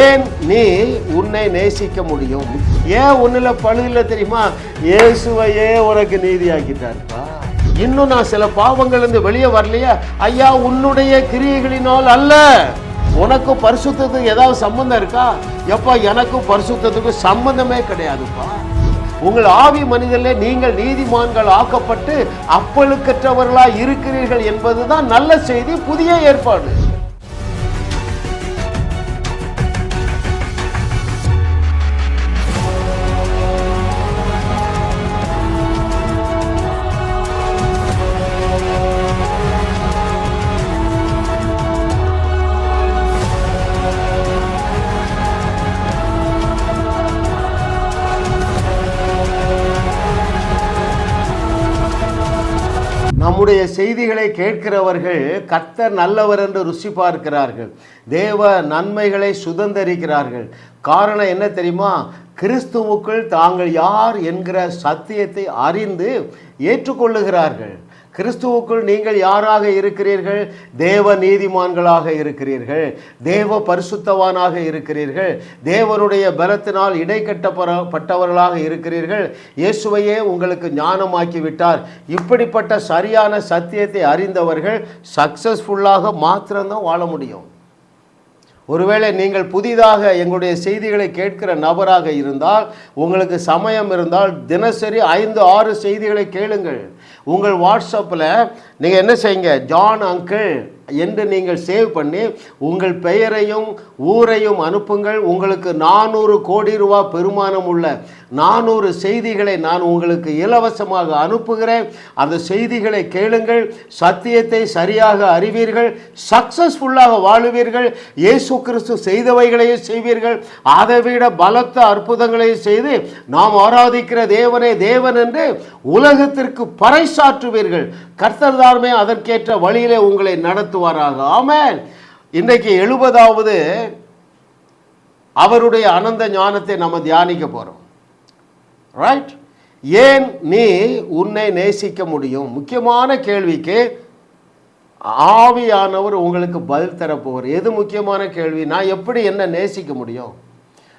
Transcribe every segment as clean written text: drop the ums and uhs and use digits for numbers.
ஏன் நீ உன்னை நேசிக்க முடியும்? ஏன் உன்னில் பழு இல்லை தெரியுமா? இயேசுவையே உனக்கு நீதியாக்கிட்டாருப்பா. இன்னும் நான் சில பாவங்கள்லேருந்து வெளியே வரலையா? ஐயா, உன்னுடைய கிரியைகளினால் அல்ல. உனக்கு பரிசுத்தத்துக்கு ஏதாவது சம்பந்தம் இருக்கா? எப்பா, எனக்கும் பரிசுத்தத்துக்கு சம்பந்தமே கிடையாதுப்பா. உங்கள் ஆவி மனிதர்களே நீங்கள் நீதிமான்கள் ஆக்கப்பட்டு அப்பழுக்கற்றவர்களாய் இருக்கிறீர்கள் என்பதுதான் நல்ல செய்தி, புதிய ஏற்பாடு. நம்முடைய செய்திகளை கேட்கிறவர்கள் கர்த்தர் நல்லவர் என்று ருசி பார்க்கிறார்கள். தேவ நன்மைகளை சுதந்தரிக்கிறார்கள். காரணம் என்ன தெரியுமா? கிறிஸ்துவுக்குள் தாங்கள் யார் என்கிற சத்தியத்தை அறிந்து ஏற்றுக்கொள்ளுகிறார்கள். கிறிஸ்துவுக்குள் நீங்கள் யாராக இருக்கிறீர்கள்? தேவ நீதிமான்களாக இருக்கிறீர்கள், தேவ பரிசுத்தவானாக இருக்கிறீர்கள், தேவனுடைய பலத்தினால் இடைக்கட்டப்பட்டவர்களாக இருக்கிறீர்கள். இயேசுவையே உங்களுக்கு ஞானமாக்கி விட்டார். இப்படிப்பட்ட சரியான சத்தியத்தை அறிந்தவர்கள் சக்சஸ்ஃபுல்லாக மாத்திரம்தான் வாழ முடியும். ஒருவேளை நீங்கள் புதிதாக எங்களுடைய செய்திகளை கேட்கிற நபராக இருந்தால், உங்களுக்கு சமயம் இருந்தால் தினசரி 5-6 செய்திகளை கேளுங்கள். உங்கள் வாட்ஸ்அப்பில் நீங்கள் என்ன செய்யுங்க, ஜான் அங்கிள் என்று நீங்கள் சேவ் பண்ணி உங்கள் பெயரையும் ஊரையும் அனுப்புங்கள். உங்களுக்கு 400 கோடி ரூபா பெருமானம் உள்ள 400 செய்திகளை நான் உங்களுக்கு இலவசமாக அனுப்புகிறேன். அந்த செய்திகளை கேளுங்கள். சத்தியத்தை சரியாக அறிவீர்கள், சக்சஸ்ஃபுல்லாக வாழுவீர்கள். இயேசு கிறிஸ்து செய்தவைகளையும் செய்வீர்கள், அதைவிட பலத்த அற்புதங்களையும் செய்து நாம் ஆராதிக்கிற தேவனே தேவன் என்று உலகத்திற்கு பறைசாற்றுவீர்கள். கர்த்தர் தாமே அதற்கேற்ற வழியிலே உங்களை நடத்துவாராக. ஆமென். இன்றைக்கு 70வது அவருடைய அனந்த ஞானத்தை நம்ம தியானிக்க போறோம். ரைட்? ஏன் நீ உன்னை நேசிக்க முடியும்? முக்கியமான கேள்விக்கு ஆவியானவர் உங்களுக்கு பதில் தரப்போவார். எது முக்கியமான கேள்வி? நான் எப்படி என்ன நேசிக்க முடியும்?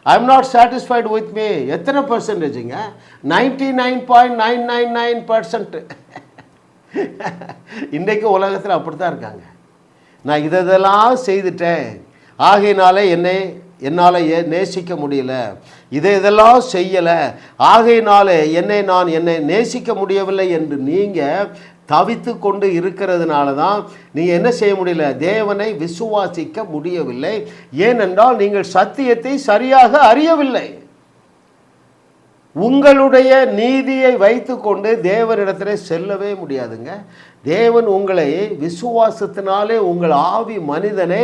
I am not satisfied with me. எத்தனை பர்சன்டேஜுங்க? 99.999%. இன்றைக்கு உலகத்தில் அப்படித்தான் இருக்காங்க. நான் இதெல்லாம் செய்துட்டேன், ஆகையினால என்னால் நேசிக்க முடியல, இதெல்லாம் செய்யலை, ஆகையினால என்னை நேசிக்க முடியவில்லை என்று நீங்கள் தவித்து கொண்டு இருக்கிறதுனால தான் நீங்கள் என்ன செய்ய முடியல? தேவனை விசுவாசிக்க முடியவில்லை. ஏனென்றால் நீங்கள் சத்தியத்தை சரியாக அறியவில்லை. உங்களுடைய நீதியை வைத்து கொண்டு தேவனிடத்தில் செல்லவே முடியாதுங்க. தேவன் உங்களை விசுவாசத்தினாலே உங்கள் ஆவி மனிதனை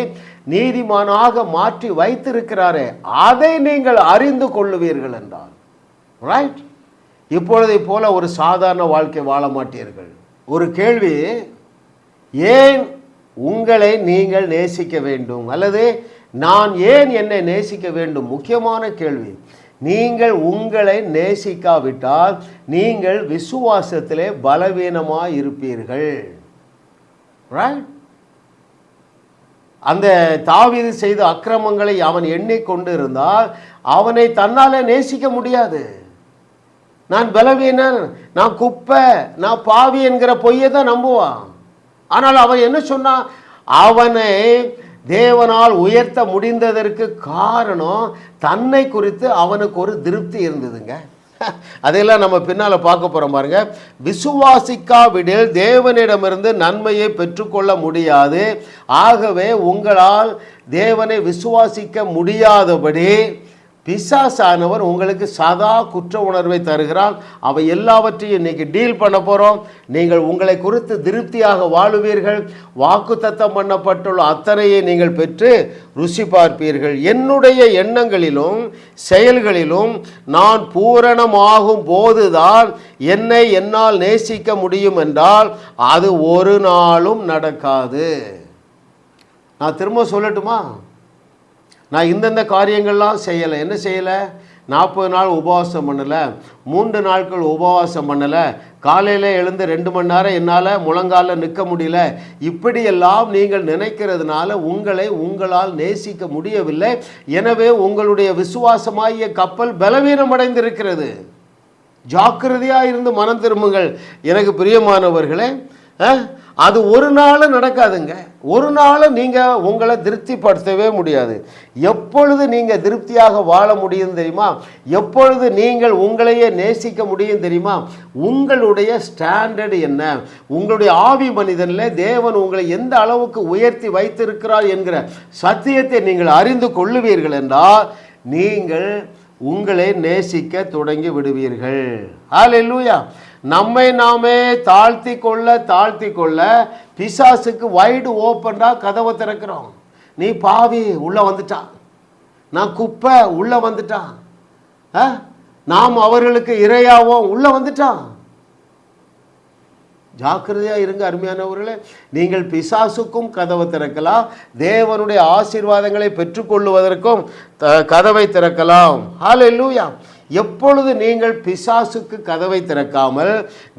நீதிமானாக மாற்றி வைத்திருக்கிறாரே, அதை நீங்கள் அறிந்து கொள்ளுவீர்கள் என்றால். ரைட்? இப்பொழுதை போல ஒரு சாதாரண வாழ்க்கை வாழ மாட்டீர்கள். ஒரு கேள்வி, ஏன் உங்களை நீங்கள் நேசிக்க வேண்டும்? அல்லது நான் ஏன் என்னை நேசிக்க வேண்டும்? முக்கியமான கேள்வி. நீங்கள் உங்களை நேசிக்காவிட்டால் நீங்கள் விசுவாசத்திலே பலவீனமாக இருப்பீர்கள். ரைட்? அந்த தாவீது செய்த அக்கிரமங்களை அவன் எண்ணிக்கொண்டு இருந்தால் அவனை தன்னாலே நேசிக்க முடியாது. நான் பலவீனன், நான் குப்பை, நான் பாவி என்கிற பொய்யை தான் நம்புவான். ஆனால் அவன் என்ன சொன்னான்? அவனை தேவனால் உயர்த்த முடிந்ததற்கு காரணம் தன்னை குறித்து அவனுக்கு ஒரு திருப்தி இருந்ததுங்க. அதையெல்லாம் நம்ம பின்னால் பார்க்க போகிறோம் பாருங்க. விசுவாசிக்காவிடில் தேவனிடமிருந்து நன்மையை பெற்றுக்கொள்ள முடியாது. ஆகவே உங்களால் தேவனை விசுவாசிக்க முடியாதபடி பிசாசானவர் உங்களுக்கு சதா குற்ற உணர்வை தருகிறான். அவை எல்லாவற்றையும் இன்னைக்கு டீல் பண்ண போகிறோம். நீங்கள் உங்களை குறித்து திருப்தியாக வாழுவீர்கள். வாக்குத்தத்தம் பண்ணப்பட்டுள்ள அத்தனையை நீங்கள் பெற்று ருசி பார்ப்பீர்கள். என்னுடைய எண்ணங்களிலும் செயல்களிலும் நான் பூரணமாகும் போதுதான் என்னை என்னால் நேசிக்க முடியும் என்றால் அது ஒரு நாளும் நடக்காது. நான் திரும்ப சொல்லட்டுமா? நான் இந்தந்த காரியங்கள்லாம் செய்யலை. என்ன செய்யலை? 40 நாள் உபவாசம் பண்ணலை, 3 நாட்கள் உபவாசம் பண்ணலை, காலையில் எழுந்து 2 மணி நேரம் என்னால் முழங்காலில் நிற்க முடியல, இப்படியெல்லாம் நீங்கள் நினைக்கிறதுனால உங்களை உங்களால் நேசிக்க முடியவில்லை. எனவே உங்களுடைய விசுவாசமாகிய கப்பல் பலவீனமடைந்திருக்கிறது. ஜாக்கிரதையாக இருந்து மனம் திரும்புங்கள். எனக்கு பிரியமானவர்களே, அது ஒரு நாள் நடக்காதுங்க. ஒரு நாள் நீங்கள் உங்களை திருப்திப்படுத்தவே முடியாது. எப்பொழுது நீங்கள் திருப்தியாக வாழ முடியும் தெரியுமா? எப்பொழுது நீங்கள் உங்களையே நேசிக்க முடியும் தெரியுமா? உங்களுடைய ஸ்டாண்டர்டு என்ன? உங்களுடைய ஆவி மனிதனில் தேவன் உங்களை எந்த அளவுக்கு உயர்த்தி வைத்திருக்கிறார் என்கிற சத்தியத்தை நீங்கள் அறிந்து கொள்ளுவீர்கள் என்றால் நீங்கள் உங்களை நேசிக்க தொடங்கி விடுவீர்கள். ஹல்லேலூயா. நம்மை நாமே தாழ்த்தி கொள்ள பிசாசுக்கு வைடு ஓப்பனாக கதவை திறக்கிறோம். நீ பாவி உள்ளே வந்துட்டான், நான் குப்பை உள்ளே வந்துட்டான், நாம் அவர்களுக்கு இரையாவோம் உள்ளே வந்துட்டான். ஜாக்கிரதையாக இருங்க அருமையானவர்களே. நீங்கள் பிசாசுக்கும் கதவை திறக்கலாம், தேவனுடைய ஆசீர்வாதங்களை பெற்றுக்கொள்வதற்கும் கதவை திறக்கலாம். ஹல்லேலூயா. எப்பொழுது நீங்கள் பிசாசுக்கு கதவை திறக்காமல்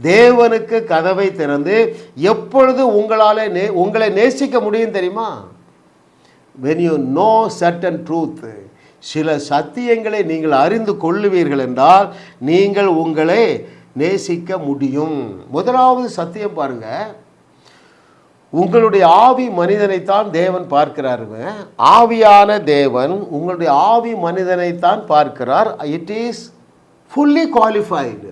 தேவனுக்கு கதவை திறந்து எப்பொழுது உங்களை நேசிக்க முடியும் தெரியுமா? when you know certain truth, சில சத்தியங்களை நீங்கள் அறிந்து கொள்ளுவீர்கள் என்றால் நீங்கள் உங்களை நேசிக்க முடியும். முதலாவது சத்தியம் பாருங்க, உங்களுடைய ஆவி மனிதனைத்தான் தேவன் பார்க்கிறாருங்க. ஆவியான தேவன் உங்களுடைய ஆவி மனிதனைத்தான் பார்க்கிறார். It is fully qualified.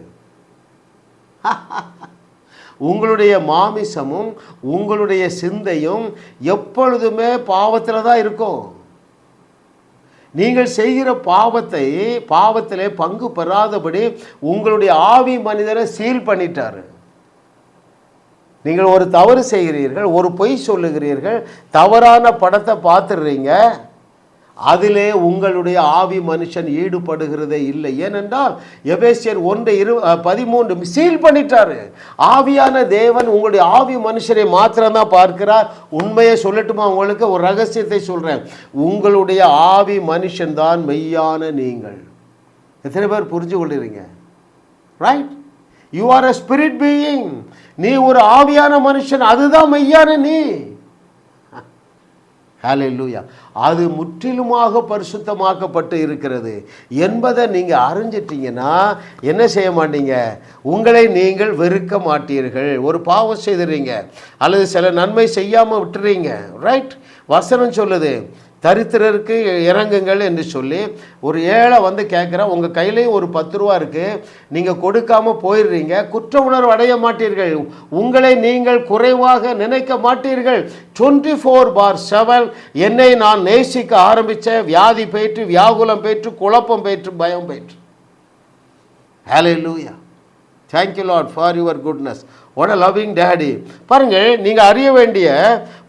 உங்களுடைய மாமிசமும் உங்களுடைய சிந்தையும் எப்பொழுதுமே பாவத்தில் தான் இருக்கும். நீங்கள் செய்கிற பாவத்திலே பங்கு பெறாதபடி உங்களுடைய ஆவி மனிதனை சீல் பண்ணிட்டாரு. நீங்கள் ஒரு தவறு செய்கிறீர்கள், ஒரு பொய் சொல்லுகிறீர்கள், தவறான படத்தை பார்த்துடுறீங்க, அதிலே உங்களுடைய ஆவி மனுஷன் ஈடுபடுகிறதே இல்லை. ஏனென்றால் எபேசியர் 1:13 சீல் பண்ணிட்டாரு. ஆவியான தேவன் உங்களுடைய ஆவி மனுஷரை மாத்திரம்தான் பார்க்கிறார். உண்மையை சொல்லட்டுமா? உங்களுக்கு ஒரு ரகசியத்தை சொல்கிறேன். உங்களுடைய ஆவி மனுஷன் தான் மெய்யான நீங்கள். எத்தனை பேர் புரிஞ்சு கொள்ளுறீங்க? Right? You are a spirit being. நீ ஒரு ஆவியான மனுஷன், அதுதான் மெய்யான நீ. ஹல்லேலூயா. அது முற்றிலுமாக பரிசுத்தமாக்கப்பட்டு இருக்கிறது என்பதை நீங்கள் அறிஞ்சிட்டீங்கன்னா என்ன செய்ய மாட்டீங்க? உங்களை நீங்கள் வெறுக்க மாட்டீர்கள். ஒரு பாவம் செய்துறீங்க அல்லது சில நன்மை செய்யாமல் விட்டுறீங்க, ரைட்? வசனம் சொல்லுது, தரித்திரருக்கு இறங்குங்கள் என்று சொல்லி ஒரு ஏழை வந்து கேட்குற, உங்கள் கையிலையும் ஒரு 10 ரூபா இருக்குது, நீங்கள் கொடுக்காமல் போயிடுறீங்க, குற்ற உணர்வு அடைய மாட்டீர்கள், உங்களை நீங்கள் குறைவாக நினைக்க மாட்டீர்கள். 24/7 என்னை நான் நேசிக்க ஆரம்பித்த வியாதி போயிற்று, வியாகுலம் போயிற்று, குழப்பம் போயிற்று, பயம் போயிற்று. ஹல்லேலூயா. Thank you Lord for your goodness. What a loving daddy. பாருங்கள், நீங்கள் அறிய வேண்டிய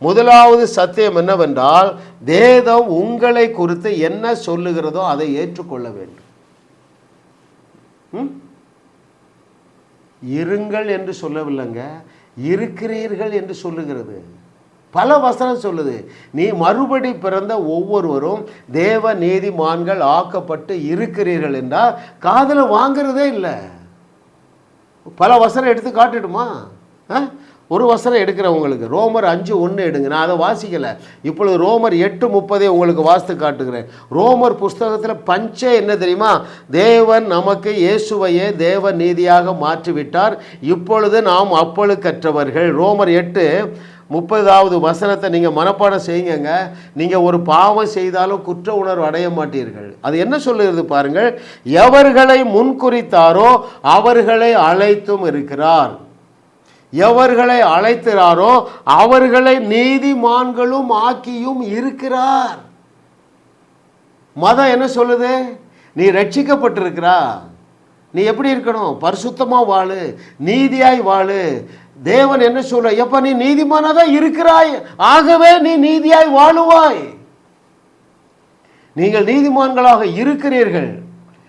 முதலாவது சத்தியம் என்னவென்றால், வேதம் உங்களை குறித்து என்ன சொல்லுகிறதோ அதை ஏற்றுக்கொள்ள வேண்டும். இருங்கள் என்று சொல்லவில்லைங்க, இருக்கிறீர்கள் என்று சொல்லுகிறது. பல வசனம் சொல்லுது, நீ மறுபடி பிறந்த ஒவ்வொருவரும் தேவ நீதிமான்கள் ஆக்கப்பட்டு இருக்கிறீர்கள் என்றால் காதில் வாங்கிறதே இல்லை. பல வசனம் எடுத்து காட்டிடுமா? ஒரு வசனம் எடுக்கிறவங்களுக்கு ரோமர் 5:1 எடுங்க. நான் அதை வாசிக்கலை, இப்பொழுது ரோமர் 8:30 உங்களுக்கு வாசித்து காட்டுகிறேன். ரோமர் புஸ்தகத்தில் பஞ்சே என்ன தெரியுமா? தேவன் நமக்கு இயேசுவையே தேவ நீதியாக மாற்றிவிட்டார், இப்பொழுது நாம் அப்பழுக்கற்றவர்கள். ரோமர் 8:30 வசனத்தை நீங்கள் மனப்பாடம் செய்யுங்க. நீங்கள் ஒரு பாவம் செய்தாலும் குற்ற உணர்வு அடைய மாட்டீர்கள். அது என்ன சொல்லுகிறது பாருங்கள், எவர்களை முன்குறித்தாரோ அவர்களை அழைத்தும் இருக்கிறார், எவர்களை அழைத்தாரோ அவர்களை நீதிமான்களும் ஆக்கியும் இருக்கிறார். மதம் என்ன சொல்லுது? நீ ரட்சிக்கப்பட்டிருக்கிறா, நீ எப்படி இருக்கணும்? பரிசுத்தமாக வாழு, நீதியாய் வாழு. தேவன் என்ன சொல்ற? எப்ப நீ நீதிமானாக தான் இருக்கிறாய், ஆகவே நீ நீதியாய் வாழுவாய். நீங்கள் நீதிமான்களாக இருக்கிறீர்கள்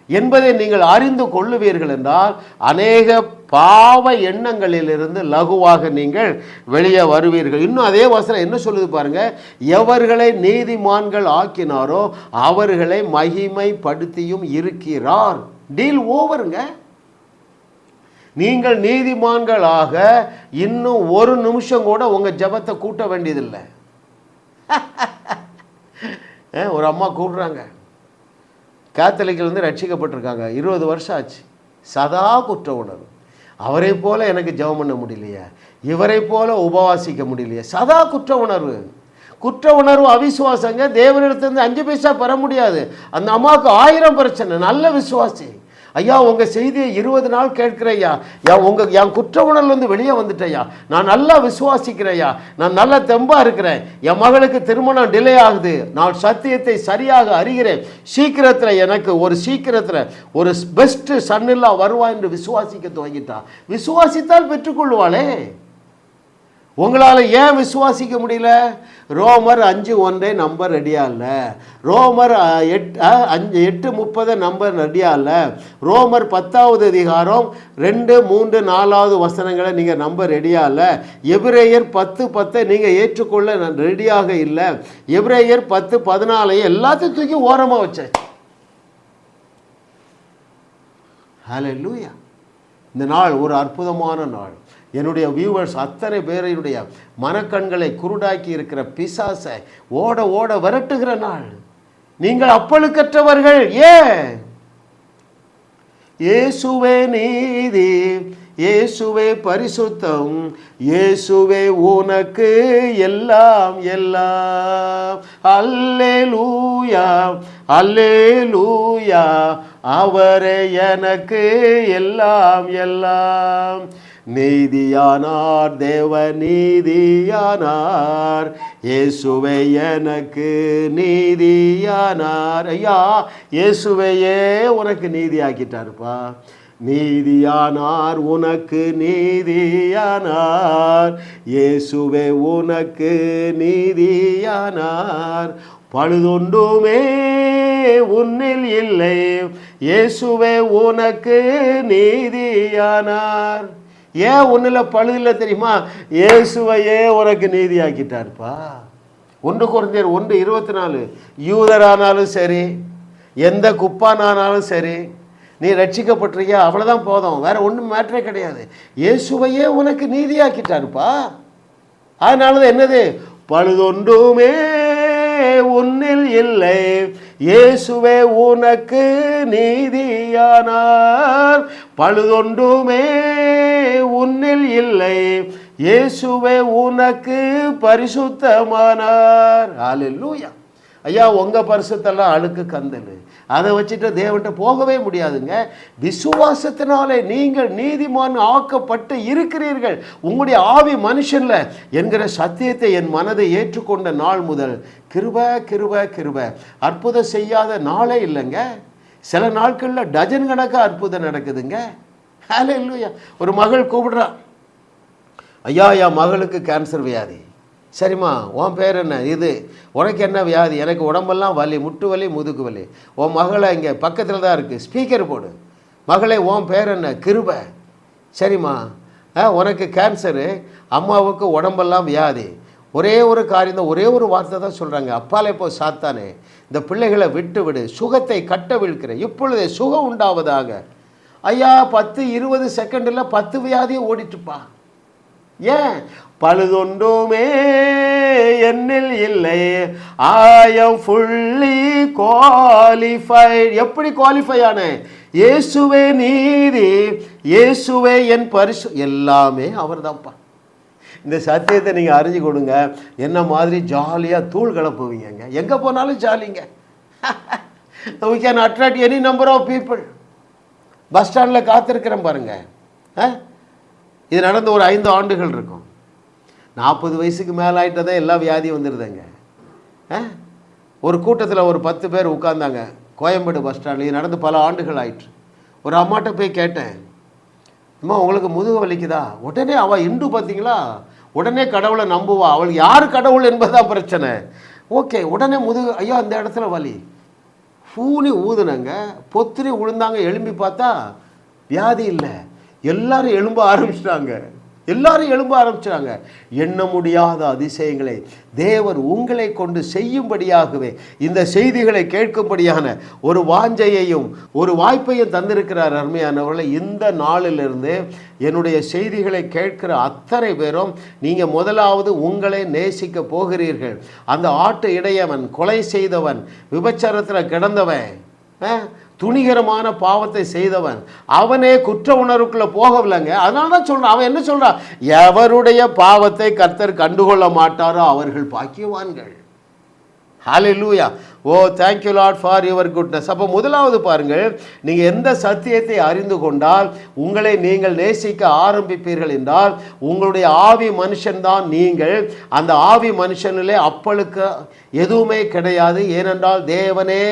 என்பதை நீங்கள் அறிந்து கொள்ளுவீர்கள் என்றால் அநேக பாவ எண்ணங்களிலிருந்து லகுவாக நீங்கள் வெளியே வருவீர்கள். இன்னும் அதே வசனம் என்ன சொல்லுது பாருங்க, எவர்களை நீதிமான்கள் ஆக்கினாரோ அவர்களை மகிமைப்படுத்தியும் இருக்கிறார். டீல் ஓவருங்க. நீங்கள் நீதிமான்களாக இன்னும் ஒரு நிமிஷம் கூட உங்கள் ஜெபத்தை கூட்ட வேண்டியதில்லை. ஒரு அம்மா கூப்பிட்றாங்க, கேத்தலிக்கில் ரட்சிக்கப்பட்டிருக்காங்க, 20 வருஷம் ஆச்சு, சதா குற்ற உணர்வு. அவரை போல எனக்கு ஜெபம் பண்ண முடியலையே, இவரை போல உபவாசிக்க முடியலையே, சதா குற்ற உணர்வு. குற்ற உணர்வு அவிசுவாசங்க. தேவனிடத்திலிருந்து 5 பைசா பெற முடியாது. அந்த அம்மாவுக்கு 1000 பிரச்சனை. நல்ல விசுவாசி. ஐயா உங்கள் செய்தியை 20 நாள் கேட்கிறையா, என் குற்ற உணர்வுலேருந்து வெளியே வந்துட்டேயா, நான் நல்லா விசுவாசிக்கிறையா, நான் நல்லா தெம்பாக இருக்கிறேன், என் மகளுக்கு திருமணம் டிலே ஆகுது, நான் சத்தியத்தை சரியாக அறிகிறேன், சீக்கிரத்தில் எனக்கு ஒரு பெஸ்ட்டு சன்னில்லா வருவா என்று விசுவாசிக்க துவங்கிட்டா. விசுவாசித்தால் பெற்றுக்கொள்வாளே. உங்களால் ஏன் விசுவாசிக்க முடியல? ரோமர் 5:1 நம்பர் ரெடியாக இல்லை, ரோமர் 8:30 நம்பர் ரெடியாக இல்லை, ரோமர் 10வது அதிகாரம் 2, 3, 4வது வசனங்களை நீங்கள் நம்பர் ரெடியாக இல்லை, எபிரேயர் 10:10 நீங்கள் ஏற்றுக்கொள்ள ரெடியாக இல்லை, எபிரேயர் 10:14 எல்லாத்தையும் தூக்கி ஓரமாக வச்சேன். ஹல்லேலூயா. இந்த நாள் ஒரு அற்புதமான நாள். என்னுடைய வியூவர்ஸ் அத்தனை பேரையுடைய மனக்கண்களை குருடாக்கி இருக்கிற பிசாசை ஓட ஓட விரட்டுகிற நாள். நீங்கள் அப்பழுக்கற்றவர்கள். இயேசுவே நீதி, இயேசுவே பரிசுத்தம், இயேசுவே உனக்கு எல்லாம் எல்லாம். அல்லேலூயா அல்லேலூயா, அவரே எனக்கு எல்லாம் எல்லாம். நீதியானார், தேவ நீதியானார், இயேசுவே எனக்கு நீதியானார். ஐயா இயேசுவையே உனக்கு நீதியாக்கிட்டாருப்பா. நீதியானார், உனக்கு நீதியானார், இயேசுவே உனக்கு நீதியானார். பழுதொண்டுமே உன்னில் இல்லை, இயேசுவே உனக்கு நீதியானார். ஏன் ஒன்றில் பழுதில்லை தெரியுமா? இயேசுவையே உனக்கு நீதியாக்கிட்டார்ப்பா. 1 கொரிந்தியர் 1:24, யூதரானாலும் சரி, எந்த குப்பானானாலும் சரி, நீ ரட்சிக்கப்பட்டிருக்கியா, அவ்வளோதான் போதும், வேற ஒன்றும் மேட்டரே கிடையாது. இயேசுவையே உனக்கு நீதியாக்கிட்டாருப்பா. அதனால தான் என்னது, பழுதொன்றுமே உன்னில் இல்லை, இயேசுவே உனக்கு நீதியானார். பழுதொன்றுமே உன்னில் இல்லை, இயேசுவே உனக்கு பரிசுத்தமானார். ஹல்லேலூயா. ஐயா உங்கள் பரிசுத்தெல்லாம் அழுக்கு கந்தல், அதை வச்சுட்டு தேவன்கிட்ட போகவே முடியாதுங்க. விசுவாசத்தினாலே நீங்கள் நீதிமான் ஆக்கப்பட்டு இருக்கிறீர்கள். உங்களுடைய ஆவி மனுஷன்ல என்கிற சத்தியத்தை என் மனதை ஏற்றுக்கொண்ட நாள் முதல் கிருபை கிருபை கிருபை. அற்புதம் செய்யாத நாளே இல்லைங்க. சில நாட்களில் டஜன் கணக்காக அற்புதம் நடக்குதுங்க. ஹல்லேலூயா. ஒரு மகள் கூப்பிடுறா, ஐயா என் மகளுக்கு கேன்சர் வியாதி. சரிம்மா உன் பேர் என்ன? இது. உனக்கு என்ன வியாதி? எனக்கு உடம்பெல்லாம் வலி, முட்டு வலி, முதுகு வலி. உன் மகளை இங்கே பக்கத்தில் தான் இருக்குது, ஸ்பீக்கர் போடு. மகளே உன் பேர் என்ன? கிருபை. சரிம்மா உனக்கு கேன்சரு, அம்மாவுக்கு உடம்பெல்லாம் வியாதி. ஒரே ஒரு காரியம் தான், ஒரே ஒரு வார்த்தை தான் சொல்கிறாங்க, அப்பாலே போ சாத்தானே, இந்த பிள்ளைகளை விட்டு விடு, சுகத்தை கட்டவிழ்க்கிறேன், இப்பொழுதே சுகம் உண்டாவதாக. ஐயா 10-20 செகண்டில் 10 வியாதியை ஓடிட்டுப்பா. ஏன்? பழுதொன்றுமே என்னில் இல்லை, ஐ எம் ஃபுல்லி குவாலிஃபைட். எப்படி குவாலிஃபை ஆன? இயேசுவே நீதி, இயேசுவே என் பரிசு, எல்லாமே அவர் தான்ப்பா. இந்த சத்தியத்தை நீங்கள் அறிஞ்சு கொடுங்க. என்ன மாதிரி ஜாலியாக தூள் கிளப்புவீங்க. எங்கே போனாலும் ஜாலிங்க. we can attract any number of people. Bus ஸ்டாண்டில் காத்திருக்கிறேன் பாருங்கள். இது நடந்து ஒரு 5 ஆண்டுகள் இருக்கும். 40 வயசுக்கு மேலே ஆகிட்டதான் எல்லா வியாதியும் வந்துடுதுங்க. ஒரு கூட்டத்தில் ஒரு 10 பேர் உட்கார்ந்தாங்க கோயம்பேடு பஸ் ஸ்டாண்டில். இது நடந்து பல ஆண்டுகள் ஆயிற்று. ஒரு அம்மாட்ட போய் கேட்டேன், அம்மா உங்களுக்கு முதுகு வலிக்குதா? உடனே அவள் இந்து பார்த்தீங்களா, உடனே கடவுளை நம்புவா. அவளுக்கு யார் கடவுள் என்பதுதான் பிரச்சனை. ஓகே, உடனே முதுகு, ஐயா அந்த இடத்துல வலி, பூனி ஊதுனங்க, பொத்துனி விழுந்தாங்க. எழும்பி பார்த்தா வியாதி இல்லை, எல்லாரும் எழும்ப ஆரம்பிச்சிட்டாங்க. எல்லாரும் எழும்ப ஆரம்பிச்சாங்க. எண்ண முடியாத அதிசயங்களை தேவன் உங்களை கொண்டு செய்யும்படியாகவே இந்த செய்திகளை கேட்கும்படியான ஒரு வாஞ்சையையும் ஒரு வாய்ப்பையும் தந்திருக்கிறார். அருமையானவர்களை, இந்த நாளிலிருந்து என்னுடைய செய்திகளை கேட்கிற அத்தனை பேரும் நீங்கள் முதலாவது உங்களை நேசிக்க போகிறீர்கள். அந்த ஆட்டு இடையவன், கொலை செய்தவன், விபச்சாரத்தில் கிடந்தவன், துணிகரமான பாவத்தை செய்தவன், அவனே குற்ற உணர்வுக்குள்ள போகவில்லைங்க. அதனால தான் சொல்றான். அவன் என்ன சொல்றான்? எவருடைய பாவத்தை கர்த்தர் கண்டுகொள்ள மாட்டாரோ அவர்கள் பாக்கியவான்கள். Hallelujah. Oh thank you Lord for your goodness. அப்போ முதலாவது பாருங்கள், நீங்கள் எந்த சத்தியத்தை அறிந்து கொண்டால் உங்களை நீங்கள் நேசிக்க ஆரம்பிப்பீர்கள் என்றால் உங்களுடைய ஆவி மனுஷன்தான் நீங்கள். அந்த ஆவி மனுஷனிலே அப்பளுக்கு எதுவுமே கிடையாது. ஏனென்றால் தேவனே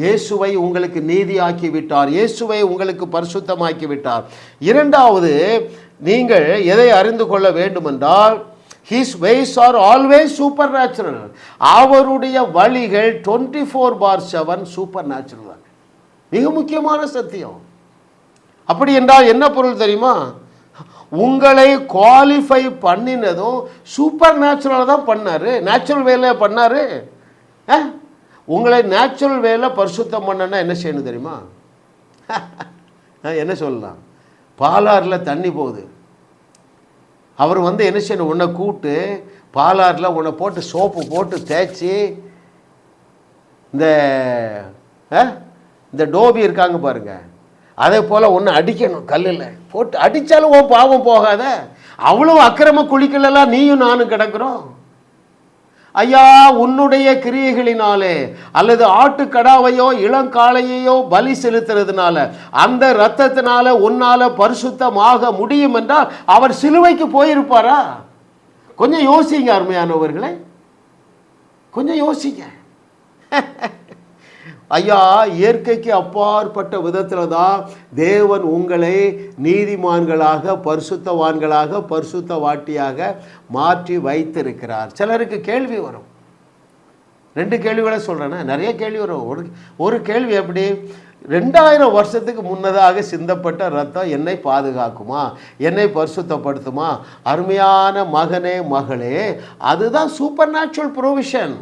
இயேசுவை உங்களுக்கு நீதியாக்கி விட்டார், இயேசுவை உங்களுக்கு பரிசுத்தமாக்கி விட்டார். இரண்டாவது, நீங்கள் எதை அறிந்து கொள்ள வேண்டுமென்றால் His ways are always supernatural. அவருடைய வழிகள் 24/7 சூப்பர் நேச்சுரல். மிக முக்கியமான சத்தியம். அப்படி என்றால் என்ன பொருள் தெரியுமா? உங்களை குவாலிஃபை பண்ணினதும் சூப்பர் நேச்சுரலாக தான் பண்ணாரு, நேச்சுரல் வேலை பண்ணாரு. உங்களை நேச்சுரல் வேலை பரிசுத்தம் பண்ணனா என்ன செய்யணும் தெரியுமா? என்ன சொல்லலாம்? பாலாறில் தண்ணி போகுது, அவர் என்ன செய்யணும்? உன்னை கூப்பிட்டு பாலாறில் உன்னை போட்டு சோப்பு போட்டு தேய்ச்சி இந்த டோபி இருக்காங்க பாருங்க, அதே போல் ஒன்று அடிக்கணும், கல்லில் போட்டு அடித்தாலும் உன் பாவம் போகாத. அவ்வளோ அக்கிரம குழிகளெல்லாம் நீயும் நானும் கிடக்கிறோம். ஐயா, உன்னுடைய கிரியைகளினாலே அல்லது ஆட்டுக்கடாவையோ இளங்காளையோ பலி செலுத்துறதுனால அந்த இரத்தத்தினால உன்னால பரிசுத்தமாக முடியும் என்றால் அவர் சிலுவைக்கு போயிருப்பாரா? கொஞ்சம் யோசிங்க அருமையானவர்களே, கொஞ்சம் யோசிங்க. ஐயா, இயற்கைக்கு அப்பாற்பட்ட விதத்தில் தான் தேவன் உங்களை நீதிமான்களாக, பரிசுத்தவான்களாக, பரிசுத்தவாட்டியாக மாற்றி வைத்திருக்கிறார். சிலருக்கு கேள்வி வரும். 2 கேள்விகளை சொல்கிறேன்னா, நிறைய கேள்வி வரும். ஒரு கேள்வி எப்படி? 2000 வருஷத்துக்கு முன்னதாக சிந்தப்பட்ட ரத்தம் என்னை பாதுகாக்குமா, என்னை பரிசுத்தப்படுத்துமா? அருமையான மகனே, மகளே, அதுதான் சூப்பர் நேச்சுரல் ப்ரொவிஷன்.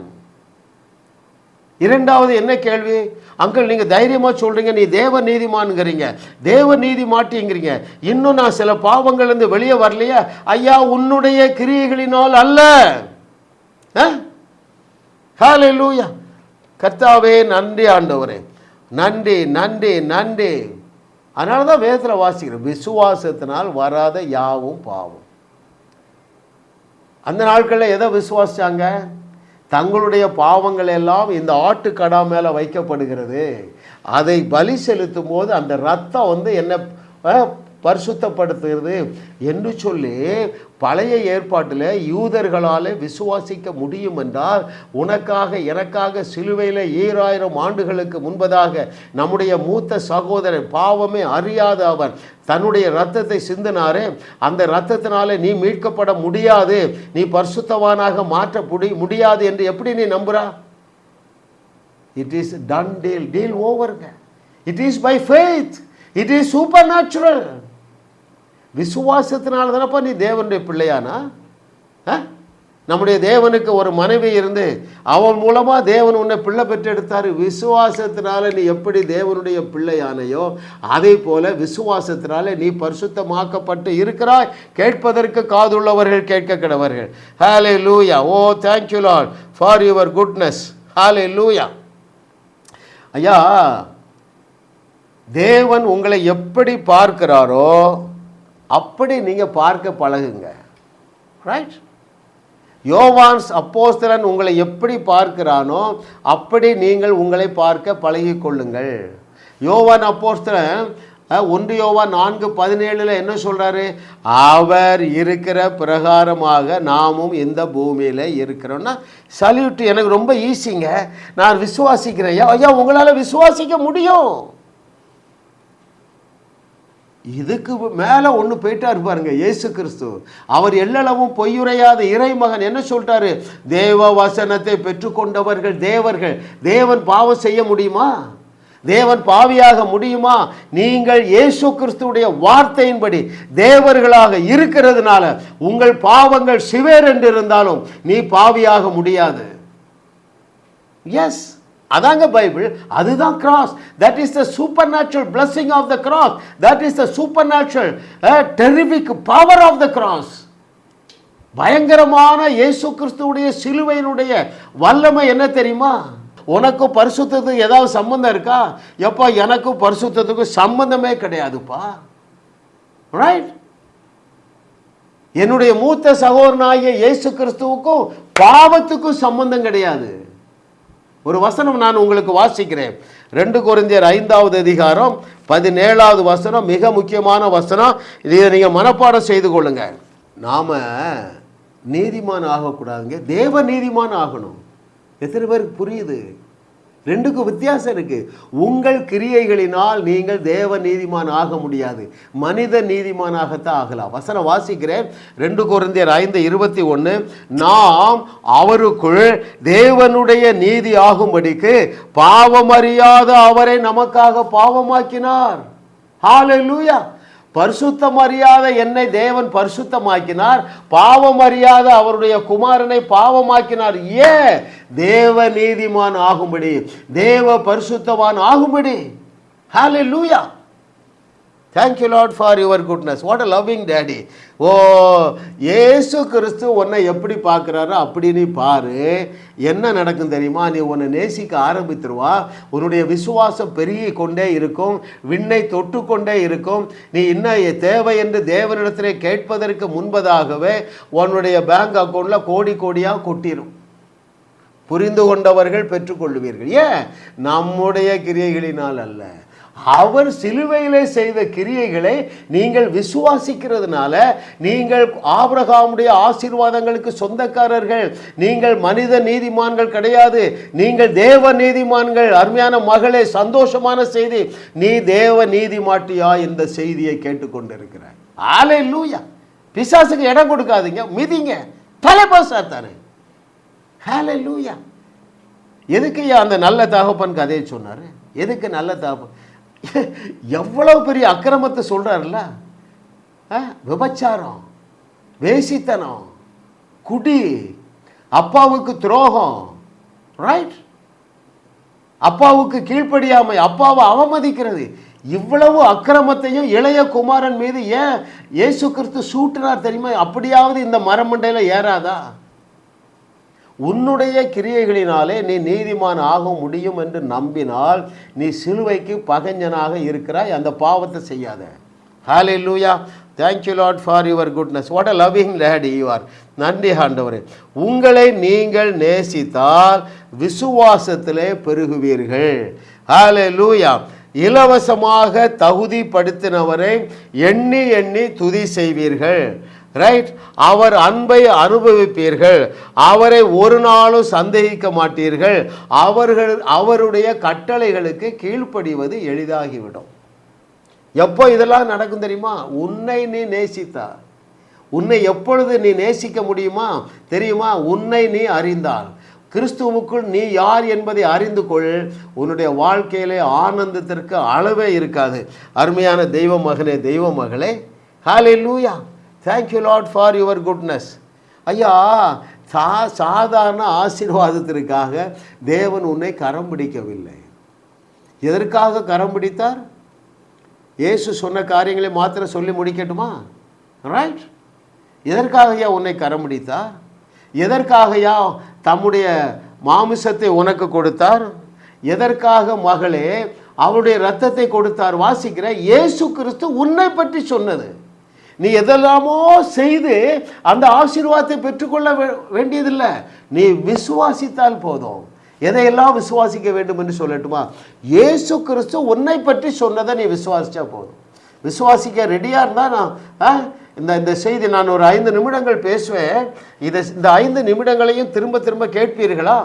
இரண்டாவது என்ன கேள்வி? அங்கிள், நீங்கள் தைரியமாக சொல்கிறீங்க, நீ தேவ நீதிமான்ங்கிறீங்க, தேவ நீதி மாட்டிங்கிறீங்க, இன்னும் நான் சில பாவங்கள்லேருந்து வெளியே வரலையா? ஐயா, உன்னுடைய கிரியைகளினால் அல்ல. ஹல்லேலூயா. கர்த்தாவே நன்றி ஆண்டவரே, நன்றி நன்றி நன்றி. அதனால தான் வேதத்தில் வாசிக்கிறோம், விசுவாசத்தினால் வராத யாவும் பாவம். அந்த நாட்களில் எதை விசுவாசிச்சாங்க? தங்களுடைய பாவங்கள் எல்லாம் இந்த ஆட்டுக்கடா மேலே வைக்கப்படுகிறது, அதை பலி செலுத்தும் போது அந்த ரத்தம் என்ன பரிசுத்தப்படுத்துகிறது என்று சொல்லி பழைய ஏற்பாட்டில் யூதர்களால் விசுவாசிக்க முடியும் என்றால், உனக்காக எனக்காக சிலுவையில் 2000 ஆண்டுகளுக்கு முன்பதாக நம்முடைய மூத்த சகோதரன், பாவமே அறியாத அவன் தன்னுடைய இரத்தத்தை சிந்தினாரே, அந்த இரத்தத்தினால நீ மீட்கப்பட முடியாது, நீ பரிசுத்தவானாக மாற்ற முடியாது என்று எப்படி நீ நம்புறா? இட் இஸ் டன் டீல் ஓவர்ங்க. It is by faith, it is supernatural. விசுவாசத்தினால தானப்பா நீ தேவனுடைய பிள்ளையானா? நம்முடைய தேவனுக்கு ஒரு மனைவி இருந்து அவன் மூலமாக தேவன் உன்னை பிள்ளை பெற்றெடுத்தார். விசுவாசத்தினால நீ எப்படி தேவனுடைய பிள்ளையானையோ அதே போல விசுவாசத்தினால நீ பரிசுத்தமாக்கப்பட்டு இருக்கிறாய். கேட்பதற்கு காதுள்ளவர்கள் கேட்க கடவர்கள். Hallelujah. Oh thank you Lord for your goodness. Hallelujah. ஐயா, தேவன் உங்களை எப்படி பார்க்கிறாரோ அப்படி நீங்கள் பார்க்க பழகுங்க. ரைட்? யோவான் அப்போஸ்தலன் உங்களை எப்படி பார்க்கிறானோ அப்படி நீங்கள் உங்களை பார்க்க பழகி கொள்ளுங்கள். யோவான் அப்போஸ்தலன் 1 யோவான் 4:17 என்ன சொல்கிறாரு? அவர் இருக்கிற பிரகாரமாக நாமும் இந்த பூமியில் இருக்கிறோன்னா, சல்யூட். எனக்கு ரொம்ப ஈஸிங்க, நான் விசுவாசிக்கிறேன். ஐயா, உங்களால் விசுவாசிக்க முடியும். இதுக்கு மேலே ஒன்று போயிட்டார் பாருங்க, இயேசு கிறிஸ்து. அவர் எல்லளவும் பொய்யுரையாத இறைமகன். என்ன சொல்லிட்டாரு? தேவ வசனத்தை பெற்றுக்கொண்டவர்கள் தேவர்கள். தேவன் பாவம் செய்ய முடியுமா? தேவன் பாவியாக முடியுமா? நீங்கள் இயேசு கிறிஸ்துவுடைய வார்த்தையின்படி தேவர்களாக இருக்கிறதுனால உங்கள் பாவங்கள் சிவேர் என்று இருந்தாலும் நீ பாவியாக முடியாது. எஸ், அதாங்க பைபிள், அதுதான் cross. That is the supernatural blessing of the cross. That is the supernatural terrific power of the cross. பயங்கரமான இயேசு கிறிஸ்துவுடைய சிலுவையினுடைய வல்லமை என்ன தெரியுமா? உனக்கும் பரிசுத்தத்துக்கு ஏதாவது சம்பந்தம் இருக்கா? எப்பா, எனக்கும் பரிசுத்தத்துக்கு சம்பந்தமே கிடையாதுப்பா. ரைட்? என்னுடைய மூத்த சகோதரனாகிய இயேசு கிறிஸ்துவுக்கும் பாவத்துக்கும் சம்பந்தம் கிடையாது. ஒரு வசனம் நான் உங்களுக்கு வாசிக்கிறேன். 2 கொரிந்தியர் 5வது அதிகாரம் 17வது வசனம் மிக முக்கியமான வசனம். இதை நீங்கள் மனப்பாடம் செய்து கொள்ளுங்க. நாம நீதிமான் ஆகக்கூடாதுங்க, தேவ நீதிமான் ஆகணும். எத்தனை பேருக்கு புரியுது? ரெண்டுக்கும் வித்தியாசம் இருக்கு. உங்கள் கிரியைகளினால் நீங்கள் தேவ நீதிமான் ஆக முடியாது, மனித நீதிமானாகத்தான் ஆகலாம். வசனம் வாசிக்கிறேன். 2 கொரிந்தியர் 5:21. நாம் அவருக்குள் தேவனுடைய நீதி ஆகும்படிக்கு பாவமறியாத அவரை நமக்காக பாவமாக்கினார். ஹல்லேலூயா. பரிசுத்தம் அறியாத என்னை தேவன் பரிசுத்தமாக்கினார், பாவம் அறியாத அவருடைய குமாரனை பாவமாக்கினார். ஏன்? தேவ நீதிமான் ஆகும்படி, தேவ பரிசுத்தவான் ஆகும்படி. ஹல்லேலூயா. Thank you Lord for your goodness. What a loving daddy. ஓ, இயேசு கிறிஸ்து உன்னை எப்படி பார்க்குறாரோ அப்படி நீ பாரு. என்ன நடக்கும் தெரியுமா? நீ உன்னை நேசிக்க ஆரம்பித்துருவா. உன்னுடைய விசுவாசம் பெருகி கொண்டே இருக்கும், விண்ணை தொட்டு கொண்டே இருக்கும். நீ இன்னும் தேவை என்று தேவனிடத்திலே கேட்பதற்கு முன்பதாகவே உன்னுடைய பேங்க் அக்கௌண்ட்டில் கோடி கோடியாக கொட்டிடும். புரிந்து கொண்டவர்கள் பெற்றுக்கொள்வீர்கள். ஏன்? நம்முடைய கிரியைகளினால் அல்ல, அவர் சிலுவையிலே செய்த கிரியைகளை நீங்கள் விசுவாசிக்கிறதுனால நீங்கள் ஆபிரகாமுடைய ஆசீர்வாதங்களுக்கு சொந்தக்காரர்கள். நீங்கள் மனித நீதிமான்கள் கிடையாது, நீங்கள் தேவ நீதிமான்கள். அருமையான மகளே, சந்தோஷமான செய்தி, நீ தேவ நீதிமாட்டியா இந்த செய்தியை கேட்டுக்கொண்டிருக்கிறாய். ஹல்லேலூயா. பிசாசுக்கு இடம் கொடுக்காதீங்க, மிதிங்க, தலைபாசாத்தானே. ஹல்லேலூயா. எதுக்கு அந்த நல்ல தகப்பன் கதையை சொன்னார்? எதுக்கு நல்ல தகப்பன்? எவ்வளவு பெரிய அக்கிரமத்தை சொல்றாருல்ல. விபச்சாரம், வேசித்தனம், குடி, அப்பாவுக்கு துரோகம், ரைட், அப்பாவுக்கு கீழ்ப்படியாமை, அப்பாவை அவமதிக்கிறது, இவ்வளவு அக்கிரமத்தையும் இளைய குமாரன் மீது ஏன் இயேசு கிறிஸ்து சூட்டினார் தெரியுமா? அப்படியாவது இந்த மரமண்டையில ஏறாதா? உன்னுடைய கிரியைகளினாலே நீ நீதிமான் ஆக முடியும் என்று நம்பினால் நீ சிலுவைக்கு பகைஞனாக இருக்கிறாய். அந்த பாவத்தை செய்யாத. ஹல்லேலூயா. Thank you Lord for your goodness. What a loving daddy you are. நன்றி ஆண்டவரே. உங்களை நீங்கள் நேசித்தால் விசுவாசத்திலே பெருகுவீர்கள். ஹல்லேலூயா. இலவசமாக தகுதிப்படுத்தினவரை எண்ணி எண்ணி துதி செய்வீர்கள். ரைட்? அவர் அன்பை அனுபவிப்பீர்கள், அவரை ஒரு நாளும் சந்தேகிக்க மாட்டீர்கள், அவருடைய கட்டளைகளுக்கு கீழ்ப்படிவது எளிதாகிவிடும். எப்போ இதெல்லாம் நடக்கும் தெரியுமா? உன்னை நீ நேசித்தார். உன்னை எப்பொழுது நீ நேசிக்க முடியுமா தெரியுமா? உன்னை நீ அறிந்தால், கிறிஸ்துவுக்குள் நீ யார் என்பதை அறிந்து கொள். உன்னுடைய வாழ்க்கையிலே ஆனந்தத்திற்கு அளவே இருக்காது. அருமையான தெய்வ மகனே, தெய்வ மகளே, ஹல்லேலூயா. Thank you Lord for your goodness. ஐயா, சாதாரண ஆசீர்வாதத்திற்காக தேவன் உன்னை கரம் பிடிக்கவில்லை. எதற்காக கரம் பிடித்தார்? இயேசு சொன்ன காரியங்களை மாத்திரம் சொல்லி முடிக்கட்டுமா? ரைட்? எதற்காகயா உன்னை கரம் பிடித்தார்? எதற்காகயா தம்முடைய மாமிசத்தை உனக்கு கொடுத்தார்? எதற்காக மகளே அவருடைய இரத்தத்தை கொடுத்தார்? வாசிக்கிற இயேசு கிறிஸ்து உன்னை பற்றி சொன்னது. நீ எதெல்லாமோ செய்து அந்த ஆசீர்வாதத்தை பெற்றுக்கொள்ள வேண்டியதில்லை. நீ விசுவாசித்தால் போதும். எதையெல்லாம் விசுவாசிக்க வேண்டும் என்று சொல்லட்டுமா? இயேசு கிறிஸ்து உன்னை பற்றி சொன்னதை நீ விசுவாசித்தா போதும். விசுவாசிக்க ரெடியாக இருந்தால் நான் இந்த செய்தி நான் ஒரு 5 நிமிடங்கள் பேசுவேன். இந்த 5 நிமிடங்களையும் திரும்ப திரும்ப கேட்பீர்களா?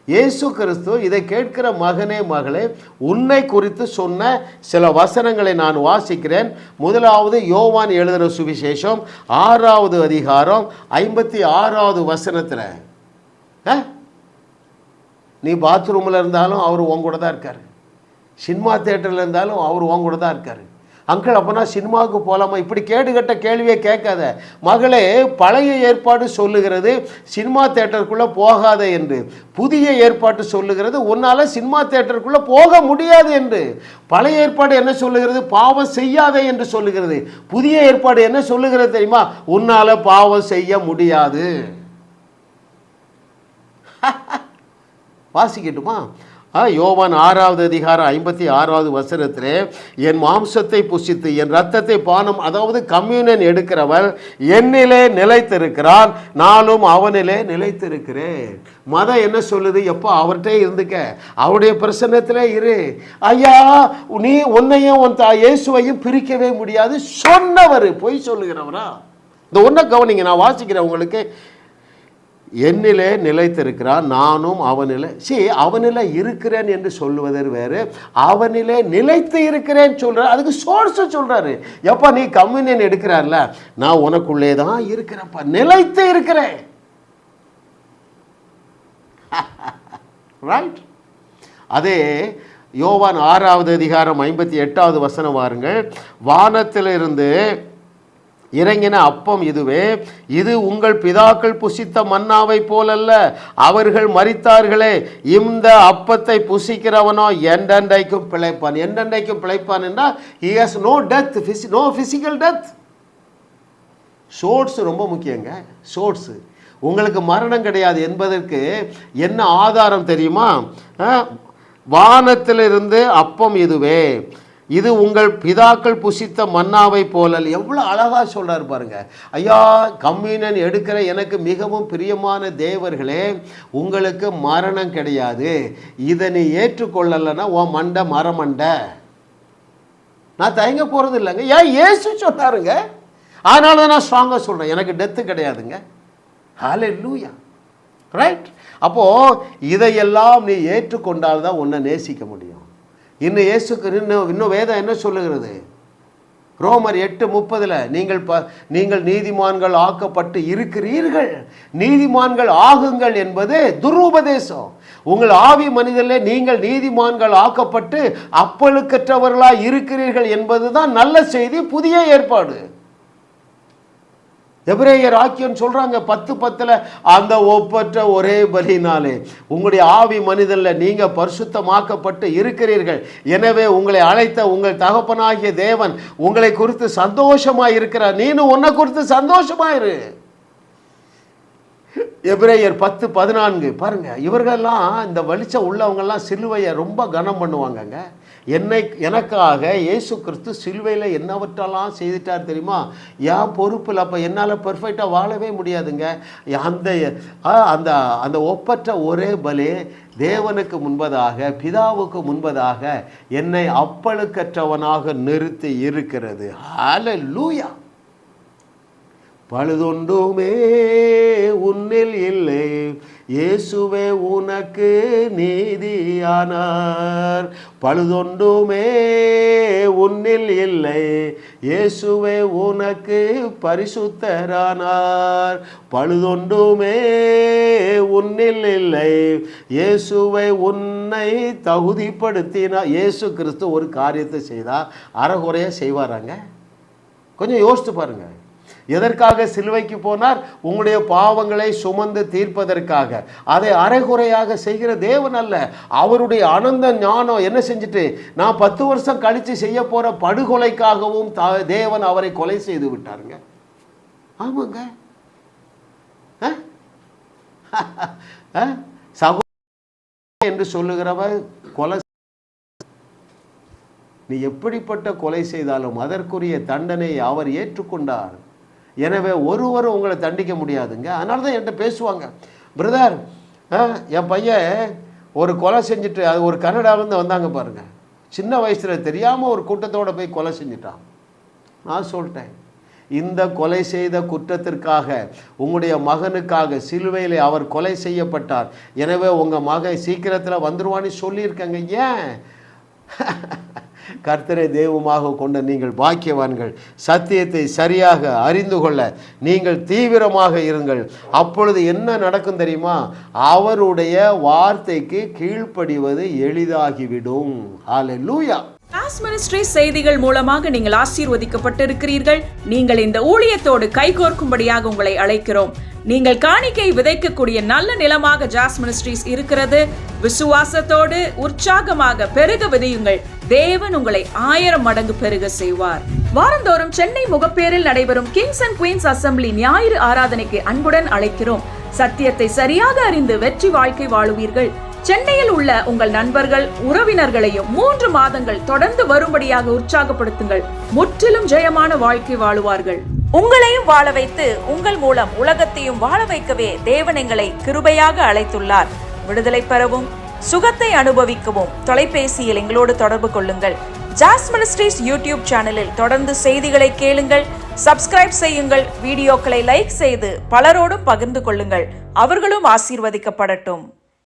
இயேசு கிறிஸ்து இதை கேட்கிற மகனே, மகளே, உன்னை குறித்து சொன்ன சில வசனங்களை நான் வாசிக்கிறேன். முதலாவது யோவான் எழுதின சுவிசேஷம் 6வது அதிகாரம் 56வது வசனத்தில், நீ பாத்ரூமில் இருந்தாலும் அவர் உன் கூட தான் இருக்கார். சினிமா தேட்டரில் இருந்தாலும் அவர் உன் கூட தான் இருக்கார். அங்கிள் அப்போனா சினிமாவுக்கு போகலாமா? இப்படி கேடுகட்ட கேள்வியை கேட்காத மகளே. பழைய ஏற்பாடு சொல்லுகிறது சினிமா தேட்டருக்குள்ளே போகாத என்று. புதிய ஏற்பாட்டு சொல்லுகிறது உன்னால் சினிமா தேட்டருக்குள்ளே போக முடியாது என்று. பழைய ஏற்பாடு என்ன சொல்லுகிறது? பாவம் செய்யாதே என்று சொல்லுகிறது. புதிய ஏற்பாடு என்ன சொல்லுகிறது தெரியுமா? உன்னால் பாவம் செய்ய முடியாது. வாசிக்கட்டுமா? யோவான் 6வது அதிகாரம் 56வது வசனத்திலே, என் மாம்சத்தை புசித்து என் ரத்தத்தை பானம், அதாவது கம்யூனியன் எடுக்கிறவன் என்னிலே நிலைத்திருக்கிறான், நானும் அவனிலே நிலைத்திருக்கிறேன். மதம் என்ன சொல்லுது? எப்போ அவர்கிட்ட இருந்துக்க, அவருடைய பிரசன்னத்திலே இரு. ஐயா நீ உன்னையும் உன் இயேசுவையும் பிரிக்கவே முடியாது சொன்னவர் பொய் சொல்லுகிறவரா? இந்த ஒன்றை கவனிங்க, நான் வாசிக்கிறேன் உங்களுக்கு. என்னிலே நிலைத்திருக்கிறான், நானும் அவனிலே. அவனிலே இருக்கிறேன் என்று சொல்லுவதர் வேறு, அவனிலே நிலைத்து இருக்கிறேன் சொல்கிறார். அதுக்கு சோர்ஸ் சொல்கிறாரு. எப்போ நீ கம்யூனியன் எடுக்கிறார்ல, நான் உனக்குள்ளே தான் இருக்கிறேன்ப்பா, நிலைத்து இருக்கிறேன். ரைட். அதே யோவான் 6வது அதிகாரம் 58வது வசனம் வாருங்கள். வானத்திலிருந்து இறங்கின அப்பம் இதுவே, இது உங்கள் பிதாக்கள் புசித்த மன்னாவை போலல்ல, அவர்கள் மரித்தார்களே, இந்த அப்பத்தை புசிக்கிறவனோ என்றென்றைக்கும் பிழைப்பான். என்றென்றைக்கும் பிழைப்பான் என்றால் he has no death, no physical death. Source ரொம்ப முக்கியங்க. சோர்ஸ் உங்களுக்கு மரணம் கிடையாது என்பதற்கு என்ன ஆதாரம் தெரியுமா? வானத்திலிருந்து அப்பம் இதுவே, இது உங்கள் பிதாக்கள் புசித்த மன்னாவை போலல். எவ்வளோ அழகாக சொல்கிறார் பாருங்க. ஐயா கம்யூனியன் எடுக்கிற எனக்கு மிகவும் பிரியமான தேவர்களே, உங்களுக்கு மரணம் கிடையாது. இதை நீ ஏற்றுக்கொள்ளலைன்னா உன் மண்டை மரமண்டை. நான் தயங்க போகிறது இல்லைங்க. ஏன் இயேசு சொன்னாருங்க, அதனால தான் நான் ஸ்ட்ராங்காக சொல்கிறேன், எனக்கு டெத்து கிடையாதுங்க. ஹல்லேலூயா. ரைட். அப்போது இதையெல்லாம் நீ ஏற்றுக்கொண்டால்தான் உன்னை நேசிக்க முடியும். இன்னும் இயேசுக்கு இன்னும் வேதம் என்ன சொல்லுகிறது? ரோமர் 8:30 நீங்கள் நீதிமான்கள் ஆக்கப்பட்டு இருக்கிறீர்கள், நீதிமான்கள் ஆகுங்கள் என்பது துருபதேசம். உங்கள் ஆவி மனிதர்களே நீங்கள் நீதிமான்கள் ஆக்கப்பட்டு அப்பழுக்கற்றவர்களாக இருக்கிறீர்கள் என்பதுதான் நல்ல செய்தி, புதிய ஏற்பாடு. எபிரேயர் ஆக்கியோன் சொல்றாங்க 10:10 அந்த ஒப்பற்ற ஒரே பலினாலே உங்களுடைய ஆவி மனிதனில் நீங்க பரிசுத்தமாக்கப்பட்டு இருக்கிறீர்கள். எனவே உங்களை அழைத்த உங்கள் தகப்பனாகிய தேவன் உங்களை குறித்து சந்தோஷமா இருக்கிறார். நீனும் உன்னை குறித்து சந்தோஷமாயிரு. எபிரேயர் 10:14 பாருங்க. இவர்களெல்லாம் இந்த வெளிச்சம் உள்ளவங்கெல்லாம் சிலுவையை ரொம்ப கனம் பண்ணுவாங்கங்க. எனக்காக இயேசு கிறிஸ்து சிலுவையில் என்னவற்றெல்லாம் செய்துட்டார் தெரியுமா? என் பொறுப்பில். அப்போ என்னால் பெர்ஃபெக்டாக வாழவே முடியாதுங்க. அந்த அந்த அந்த ஒப்பற்ற ஒரே பலி தேவனுக்கு முன்பதாக, பிதாவுக்கு முன்பதாக என்னை அப்பழுக்கற்றவனாக நிறுத்தி இருக்கிறது. ஹல்லேலூயா. பழுதொன்றுமே உன்னில் இல்லை, இயேசுவே உனக்கு நீதியானார். பழுதொன்றுமே உன்னில் இல்லை, இயேசுவே உனக்கு பரிசுத்தரானார். பழுதொன்றுமே உன்னில் இல்லை, இயேசுவை உன்னை தகுதிப்படுத்தினார். இயேசு கிறிஸ்து ஒரு காரியத்தை செய்தால் அறகுறையாக செய்வாராங்க? கொஞ்சம் யோசித்து பாருங்க. எதற்காக சிலுவைக்கு போனார்? உங்களுடைய பாவங்களை சுமந்து தீர்ப்பதற்காக. அதை அரைகுறையாக செய்கிற தேவன் அல்ல. அவருடைய அனந்த ஞானம் என்ன செஞ்சுட்டு, நான் 10 வருஷம் கழித்து செய்ய போற படுகொலைக்காகவும் தேவன் அவரை கொலை செய்து விட்டாருங்க. ஆமாங்க. சகோதரன் என்று சொல்லுகிறவர் கொலை, நீ எப்படிப்பட்ட கொலை செய்தாலும் அதற்குரிய தண்டனை அவர் ஏற்றுக்கொண்டார். எனவே ஒருவரும் உங்களை தண்டிக்க முடியாதுங்க. அதனால தான் என்கிட்ட பேசுவாங்க, பிரதர் என் பையன் ஒரு கொலை செஞ்சுட்டு, அது ஒரு கனடாவிலேருந்து வந்தாங்க பாருங்க, சின்ன வயசில் தெரியாமல் ஒரு கூட்டத்தோடு போய் கொலை செஞ்சிட்டான். நான் சொல்லிட்டேன், இந்த கொலை செய்த குற்றத்திற்காக உங்களுடைய மகனுக்காக சிலுவையில் அவர் கொலை செய்யப்பட்டார். எனவே உங்கள் மகன் சீக்கிரத்தில் வந்துடுவான்னு சொல்லியிருக்கேங்க. ஏன்? கர்த்தரை தெய்வமாக கொண்ட நீங்கள் பாக்கியவான்கள். சத்தியத்தை சரியாக அறிந்து கொள்ள நீங்கள் தீவிரமாக இருங்கள். அப்பொழுது என்ன நடக்கும் தெரியுமா? அவருடைய வார்த்தைக்கு கீழ்ப்படிவது எளிதாகிவிடும். ஹல்லேலூயா. ஜாஸ் மினிஸ்ட்ரி செய்திகள் மூலமாக நீங்கள் ஆசீர்வதிக்கப்பட்டிருக்கிறீர்கள். நீங்கள் இந்த ஊழியத்தோடு கைகோர்க்கும்படியாக உங்களை அழைக்கிறோம். நீங்கள் காணிக்கை விதைக்கக்கூடிய நல்ல நிலமாக ஜாஸ் மினிஸ்ட்ரிஸ் இருக்கிறது. விசுவாசத்தோடு உற்சாகமாக பெருக விதையுங்கள். தேவன் உங்களை 1000 மடங்கு பெருக செய்வார். வாரந்தோறும் சென்னை முகப்பேரில் நடைபெறும் கிங்ஸ் அண்ட் குயின்ஸ் அசம்பிளி ஞாயிறு ஆராதனைக்கு அன்புடன் அழைக்கிறோம். சத்தியத்தை சரியாக அறிந்து வெற்றி வாழ்க்கை வாழுவீர்கள். சென்னையில் உள்ள உங்கள் நண்பர்கள் உறவினர்களையும் 3 மாதங்கள் தொடர்ந்து வரும்படியாக உற்சாகப்படுத்துங்கள். முற்றிலும் ஜெயமான வாழ்க்கை வாழுவார்கள். உங்களையும் வாழ வைத்து உங்கள் மூலம் உலகத்தையும் வாழ வைக்கவே தேவன் எங்களை கிருபையாக அழைத்துள்ளார். விடுதலை பெறவும் சுகத்தை அனுபவிக்கவும் தொலைபேசியில் எங்களோடு தொடர்பு கொள்ளுங்கள். ஜாஸ் மினிஸ்ட்ரிஸ் யூடியூப் சேனலில் தொடர்ந்து செய்திகளை கேளுங்கள். சப்ஸ்கிரைப் செய்யுங்கள். வீடியோக்களை லைக் செய்து பலரோடும் பகிர்ந்து கொள்ளுங்கள். அவர்களும் ஆசீர்வதிக்கப்படட்டும்.